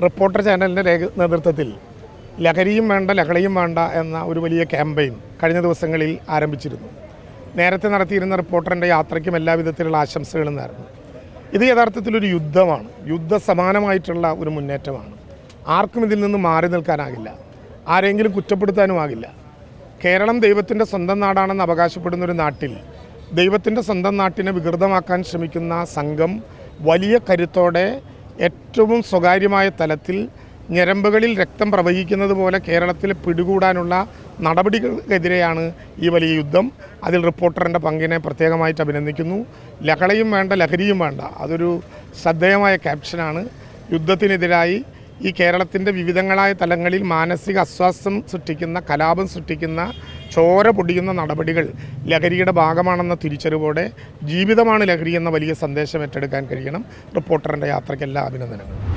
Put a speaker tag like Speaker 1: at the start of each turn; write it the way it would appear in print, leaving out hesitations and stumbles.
Speaker 1: Reporter ചാനലിൻ്റെ നേതൃത്വത്തിൽ ലഹരിയും വേണ്ട ലഹളയും വേണ്ട എന്ന ഒരു വലിയ ക്യാമ്പയിൻ കഴിഞ്ഞ ദിവസങ്ങളിൽ ആരംഭിച്ചിരുന്നു. നേരത്തെ നടത്തിയിരുന്ന റിപ്പോർട്ടറിൻ്റെ യാത്രയ്ക്കും എല്ലാവിധത്തിലുള്ള ആശംസകളും നേർന്നു. ഇത് യഥാർത്ഥത്തിലൊരു യുദ്ധമാണ്, യുദ്ധസമാനമായിട്ടുള്ള ഒരു മുന്നേറ്റമാണ്. ആർക്കും ഇതിൽ നിന്ന് മാറി നിൽക്കാനാകില്ല, ആരെങ്കിലും കുറ്റപ്പെടുത്താനുമാകില്ല. കേരളം ദൈവത്തിൻ്റെ സ്വന്തം നാടാണെന്ന് അവകാശപ്പെടുന്നൊരു നാട്ടിൽ ദൈവത്തിൻ്റെ സ്വന്തം നാട്ടിനെ വികൃതമാക്കാൻ ശ്രമിക്കുന്ന സംഘം വലിയ കരുത്തോടെ ഏറ്റവും സ്വകാര്യമായ തലത്തിൽ ഞരമ്പുകളിൽ രക്തം പ്രവഹിക്കുന്നത് പോലെ കേരളത്തിൽ പിടികൂടാനുള്ള നടപടികൾക്കെതിരെയാണ് ഈ വലിയ യുദ്ധം. അതിൽ റിപ്പോർട്ടറിൻ്റെ പങ്കിനെ പ്രത്യേകമായിട്ട് അഭിനന്ദിക്കുന്നു. ലഹളയും വേണ്ട ലഹരിയും വേണ്ട, അതൊരു ശ്രദ്ധേയമായ ക്യാപ്ഷനാണ്. യുദ്ധത്തിനെതിരായി ഈ കേരളത്തിൻ്റെ വിവിധങ്ങളായ തലങ്ങളിൽ മാനസിക അസ്വാസ്ഥ്യം സൃഷ്ടിക്കുന്ന, കലാപം സൃഷ്ടിക്കുന്ന, ചോര പൊടിയുന്ന നടപടികൾ ലഹരിയുടെ ഭാഗമാണെന്ന തിരിച്ചറിവോടെ ജീവിതമാണ് ലഹരി എന്ന വലിയ സന്ദേശം ഏറ്റെടുക്കാൻ കഴിയണം. റിപ്പോർട്ടറിൻ്റെ യാത്രയ്ക്കെല്ലാം അഭിനന്ദനങ്ങൾ.